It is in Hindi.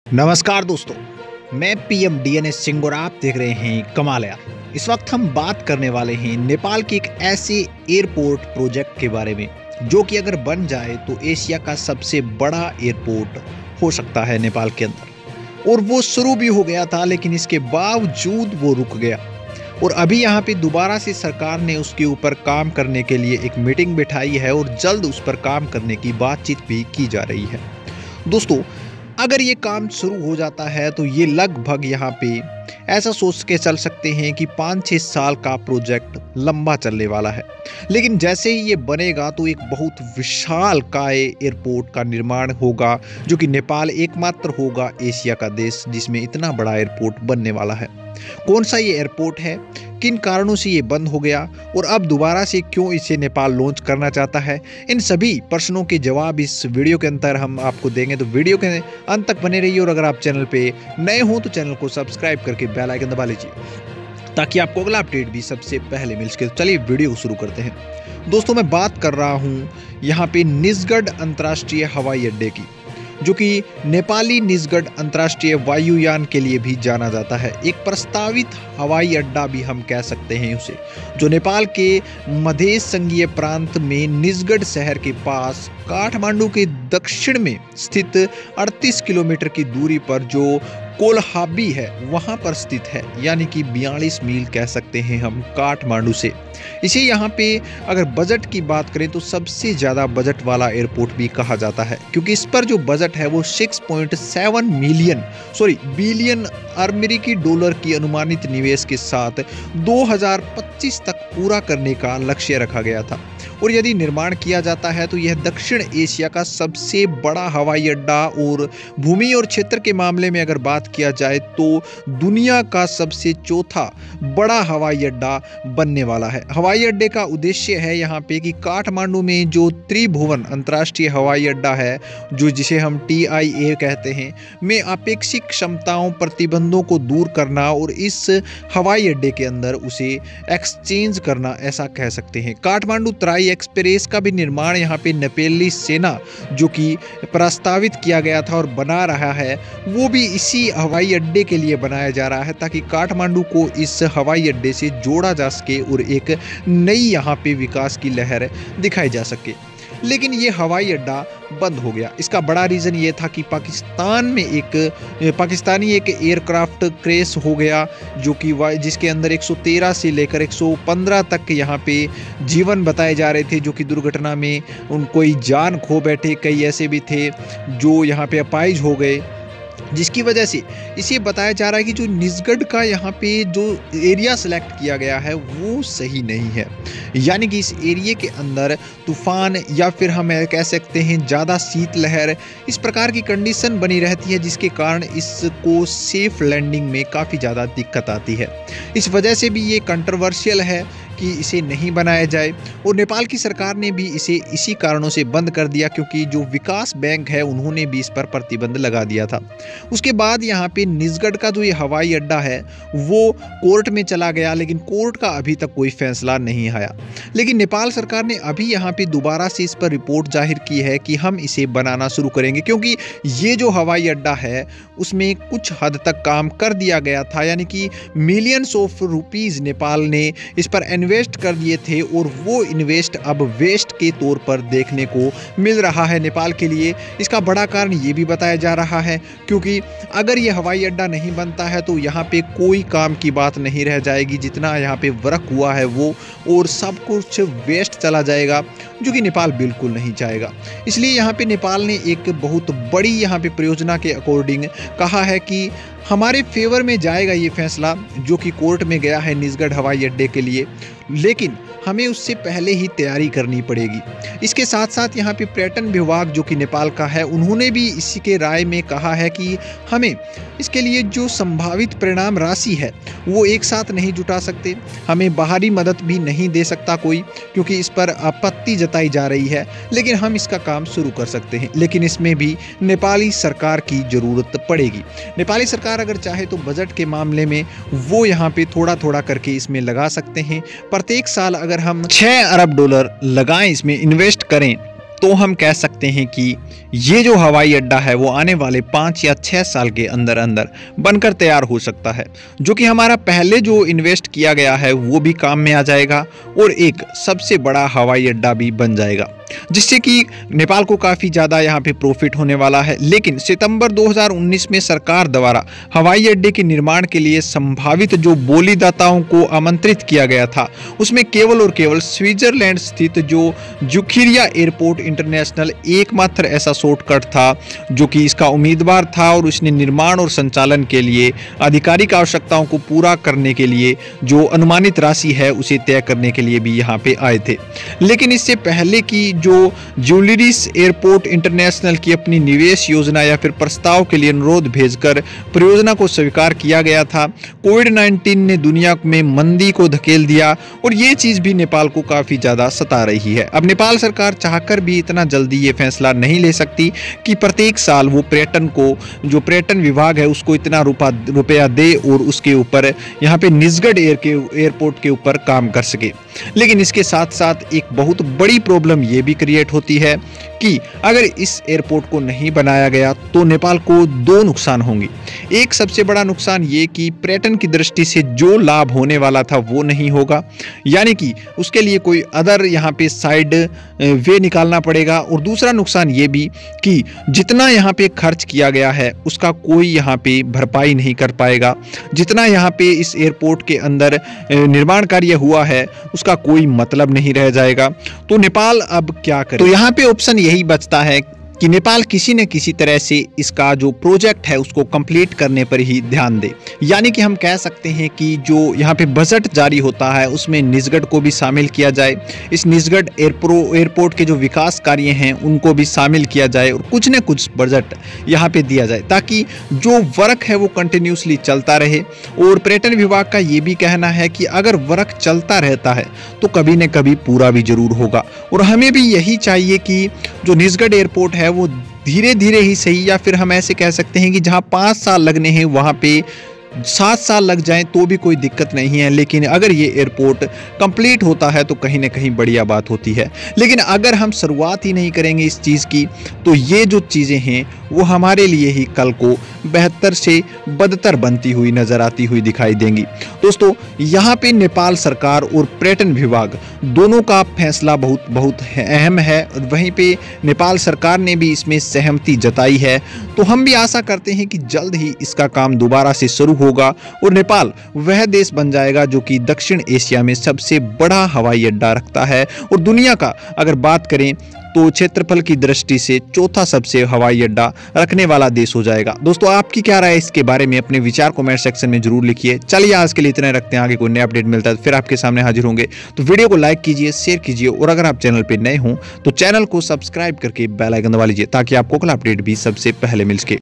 नमस्कार दोस्तों, मैं पीएम डीएनएस सिंह और आप देख रहे हैं कमाल यार। इस वक्त हम बात करने वाले हैं नेपाल के एक ऐसे एयरपोर्ट प्रोजेक्ट के बारे में जो कि अगर बन जाए तो एशिया का सबसे बड़ा एयरपोर्ट हो सकता है नेपाल के अंदर। और वो शुरू भी हो गया था, लेकिन इसके बावजूद वो रुक गया। और अभी यहाँ पे दोबारा से सरकार ने उसके ऊपर काम करने के लिए एक मीटिंग बिठाई है और जल्द उस पर काम करने की बातचीत भी की जा रही है। दोस्तों, अगर ये काम शुरू हो जाता है तो ये लगभग यहाँ पे ऐसा सोच के चल सकते हैं कि 5-6 साल का प्रोजेक्ट लंबा चलने वाला है। लेकिन जैसे ही ये बनेगा तो एक बहुत विशाल काय एयरपोर्ट का निर्माण होगा, जो कि नेपाल एकमात्र होगा एशिया का देश जिसमें इतना बड़ा एयरपोर्ट बनने वाला है। कौन सा ये एयरपोर्ट है, किन कारणों से ये बंद हो गया और अब दोबारा से क्यों इसे नेपाल लॉन्च करना चाहता है, इन सभी प्रश्नों के जवाब इस वीडियो के अंदर हम आपको देंगे। तो वीडियो के अंत तक बने रहिए और अगर आप चैनल पे नए हो तो चैनल को सब्सक्राइब करके बेल आइकन दबा लीजिए ताकि आपको अगला अपडेट भी सबसे पहले मिल सके। तो चलिए वीडियो शुरू करते हैं। दोस्तों, मैं बात कर रहा हूँ यहाँ पे निजगढ़ अंतर्राष्ट्रीय हवाई अड्डे की, जो कि नेपाली निजगढ़ अंतर्राष्ट्रीय वायुयान के लिए भी जाना जाता है। एक प्रस्तावित हवाई अड्डा भी हम कह सकते हैं उसे, जो नेपाल के मधेश संघीय प्रांत में निजगढ़ शहर के पास काठमांडू के दक्षिण में स्थित 38 किलोमीटर की दूरी पर जो कोलहाबी है वहां पर स्थित है, यानी कि 42 मील कह सकते हैं हम काठमांडू से। इसे यहाँ पे अगर बजट की बात करें तो सबसे ज़्यादा बजट वाला एयरपोर्ट भी कहा जाता है, क्योंकि इस पर जो बजट है वो 6.7 बिलियन अमेरिकी डॉलर की अनुमानित निवेश के साथ 2025 तक पूरा करने का लक्ष्य रखा गया था। और यदि निर्माण किया जाता है तो यह दक्षिण एशिया का सबसे बड़ा हवाई अड्डा और भूमि और क्षेत्र के मामले में अगर बात किया जाए तो दुनिया का सबसे चौथा बड़ा हवाई अड्डा बनने वाला है। हवाई अड्डे का उद्देश्य है यहाँ पे कि काठमांडू में जो त्रिभुवन अंतर्राष्ट्रीय हवाई अड्डा है, जो जिसे हम TIA कहते हैं, में अपेक्षित क्षमताओं प्रतिबंधों को दूर करना और इस हवाई अड्डे के अंदर उसे एक्सचेंज करना, ऐसा कह सकते हैं। काठमांडू तराई एक्सप्रेस का भी निर्माण यहाँ पे नेपाली सेना जो कि प्रस्तावित किया गया था और बना रहा है, वो भी इसी हवाई अड्डे के लिए बनाया जा रहा है ताकि काठमांडू को इस हवाई अड्डे से जोड़ा जा सके और एक नई यहाँ पे विकास की लहर दिखाई जा सके। लेकिन ये हवाई अड्डा बंद हो गया। इसका बड़ा रीज़न ये था कि पाकिस्तान में पाकिस्तानी एक एयरक्राफ्ट क्रैश हो गया, जो कि जिसके अंदर 113 से लेकर 115 तक यहाँ पे जीवन बताए जा रहे थे, जो कि दुर्घटना में कोई जान खो बैठे, कई ऐसे भी थे जो यहाँ पे अपाहिज हो गए, जिसकी वजह से इसे बताया जा रहा है कि जो निजगढ़ का यहाँ पे जो एरिया सेलेक्ट किया गया है वो सही नहीं है। यानी कि इस एरिया के अंदर तूफान या फिर हम कह सकते हैं ज़्यादा शीतलहर, इस प्रकार की कंडीशन बनी रहती है, जिसके कारण इसको सेफ लैंडिंग में काफ़ी ज़्यादा दिक्कत आती है। इस वजह से भी ये कंट्रोवर्शियल है कि इसे नहीं बनाया जाए और नेपाल की सरकार ने भी इसे इसी कारणों से बंद कर दिया, क्योंकि जो विकास बैंक है उन्होंने भी इस पर प्रतिबंध लगा दिया था। उसके बाद यहाँ पे निजगढ़ का जो ये हवाई अड्डा है वो कोर्ट में चला गया, लेकिन कोर्ट का अभी तक कोई फैसला नहीं आया। लेकिन नेपाल सरकार ने अभी यहाँ पे दोबारा से इस पर रिपोर्ट जाहिर की है कि हम इसे बनाना शुरू करेंगे, क्योंकि ये जो हवाई अड्डा है उसमें कुछ हद तक काम कर दिया गया था, यानी कि मिलियंस ऑफ रुपीज़ नेपाल ने इस पर इन्वेस्ट कर दिए थे और वो इन्वेस्ट अब वेस्ट के तौर पर देखने को मिल रहा है नेपाल के लिए। इसका बड़ा कारण ये भी बताया जा रहा है, क्योंकि अगर ये हवाई अड्डा नहीं बनता है तो यहाँ पे कोई काम की बात नहीं रह जाएगी, जितना यहाँ पे वर्क हुआ है वो, और सब कुछ वेस्ट चला जाएगा, जो कि नेपाल बिल्कुल नहीं चाहेगा। इसलिए यहाँ पे नेपाल ने एक बहुत बड़ी यहाँ पे परियोजना के अकॉर्डिंग कहा है कि हमारे फेवर में जाएगा ये फैसला जो कि कोर्ट में गया है निजगढ़ हवाई अड्डे के लिए, लेकिन हमें उससे पहले ही तैयारी करनी पड़ेगी। इसके साथ साथ यहाँ पे पर्यटन विभाग जो कि नेपाल का है, उन्होंने भी इसी के राय में कहा है कि हमें इसके लिए जो संभावित परिणाम राशि है वो एक साथ नहीं जुटा सकते, हमें बाहरी मदद भी नहीं दे सकता कोई, क्योंकि इस पर आपत्ति जताई जा रही है, लेकिन हम इसका काम शुरू कर सकते हैं। लेकिन इसमें भी नेपाली सरकार की ज़रूरत पड़ेगी। नेपाली सरकार अगर चाहे तो बजट के मामले में वो यहाँ पे थोड़ा थोड़ा करके इसमें लगा सकते हैं। प्रत्येक साल अगर हम $6 अरब लगाएं, इसमें इन्वेस्ट करें, तो हम कह सकते हैं कि ये जो हवाई अड्डा है वो आने वाले 5 या 6 साल के अंदर अंदर बनकर तैयार हो सकता है, जो कि हमारा पहले जो इन्वेस्ट किया गया है वो भी काम में आ जाएगा और एक सबसे बड़ा हवाई अड्डा भी बन जाएगा, जिससे कि नेपाल को काफ़ी ज़्यादा यहाँ पे प्रॉफिट होने वाला है। लेकिन सितंबर 2019 में सरकार द्वारा हवाई अड्डे के निर्माण के लिए संभावित जो बोलीदाताओं को आमंत्रित किया गया था, उसमें केवल और केवल स्विट्जरलैंड स्थित जो जुखिरिया एयरपोर्ट इंटरनेशनल एकमात्र ऐसा शॉर्टकट था जो कि इसका उम्मीदवार था, और उसने निर्माण और संचालन के लिए आधिकारिक आवश्यकताओं को पूरा करने के लिए जो अनुमानित राशि है उसे तय करने के लिए भी यहाँ पे आए थे। लेकिन इससे पहले की जो ज्यूलरीस एयरपोर्ट इंटरनेशनल की अपनी निवेश योजना या फिर प्रस्ताव के लिए अनुरोध भेजकर परियोजना को स्वीकार किया गया था, कोविड-19 ने दुनिया में मंदी को धकेल दिया और ये चीज़ भी नेपाल को काफ़ी ज़्यादा सता रही है। अब नेपाल सरकार चाहकर भी इतना जल्दी ये फैसला नहीं ले सकती कि प्रत्येक साल वो पर्यटन को, जो पर्यटन विभाग है उसको इतना रुपया दे और उसके ऊपर यहाँ पे निजगढ़ एयरपोर्ट के ऊपर काम कर सके। लेकिन इसके साथ साथ एक बहुत बड़ी प्रॉब्लम ये भी क्रिएट होती है कि अगर इस एयरपोर्ट को नहीं बनाया गया तो नेपाल को दो नुकसान होंगे। एक सबसे बड़ा नुकसान ये कि पर्यटन की दृष्टि से जो लाभ होने वाला था वो नहीं होगा, यानी कि उसके लिए कोई अदर यहाँ पे साइड वे निकालना पड़ेगा। और दूसरा नुकसान ये भी कि जितना यहाँ पे खर्च किया गया है उसका कोई यहाँ पे भरपाई नहीं कर पाएगा। जितना यहाँ पे इस एयरपोर्ट के अंदर निर्माण कार्य हुआ है उसका कोई मतलब नहीं रह जाएगा। तो नेपाल अब क्या करे? तो यहाँ पे ऑप्शन यही बचता है कि नेपाल किसी न किसी तरह से इसका जो प्रोजेक्ट है उसको कंप्लीट करने पर ही ध्यान दे। यानी कि हम कह सकते हैं कि जो यहाँ पे बजट जारी होता है उसमें निजगढ़ को भी शामिल किया जाए, इस निजगढ़ एयरपोर्ट के जो विकास कार्य हैं उनको भी शामिल किया जाए और कुछ न कुछ बजट यहाँ पे दिया जाए ताकि जो वर्क है वो कंटिन्यूसली चलता रहे। और पर्यटन विभाग का ये भी कहना है कि अगर वर्क चलता रहता है तो कभी न कभी पूरा भी जरूर होगा। और हमें भी यही चाहिए कि जो निजगढ़ एयरपोर्ट है वो धीरे धीरे ही सही, या फिर हम ऐसे कह सकते हैं कि जहां 5 साल लगने हैं वहां पे 7 साल लग जाएं तो भी कोई दिक्कत नहीं है। लेकिन अगर ये एयरपोर्ट कंप्लीट होता है तो कहीं ना कहीं बढ़िया बात होती है। लेकिन अगर हम शुरुआत ही नहीं करेंगे इस चीज़ की तो ये जो चीज़ें हैं वो हमारे लिए ही कल को बेहतर से बदतर बनती हुई नजर आती हुई दिखाई देंगी। दोस्तों, यहाँ पे नेपाल सरकार और पर्यटन विभाग दोनों का फैसला बहुत अहम है और वहीं पे नेपाल सरकार ने भी इसमें सहमति जताई है। तो हम भी आशा करते हैं कि जल्द ही इसका काम दोबारा से शुरू होगा और नेपाल वह देश बन जाएगा जो कि दक्षिण एशिया में सबसे बड़ा हवाई अड्डा रखता है और दुनिया का अगर बात करें तो क्षेत्रफल की दृष्टि से चौथा सबसे हवाई अड्डा रखने वाला देश हो जाएगा। दोस्तों, आपकी क्या राय है इसके बारे में? अपने विचार कमेंट सेक्शन में जरूर लिखिए। चलिए आज के लिए इतना रखते हैं, आगे कोई नया अपडेट मिलता है तो फिर आपके सामने हाजिर होंगे। तो वीडियो को लाइक कीजिए, शेयर कीजिए और अगर आप चैनल पर नए हों तो चैनल को सब्सक्राइब करके बेल आइकन दबा लीजिए ताकि आपको कल अपडेट भी सबसे पहले मिल सके।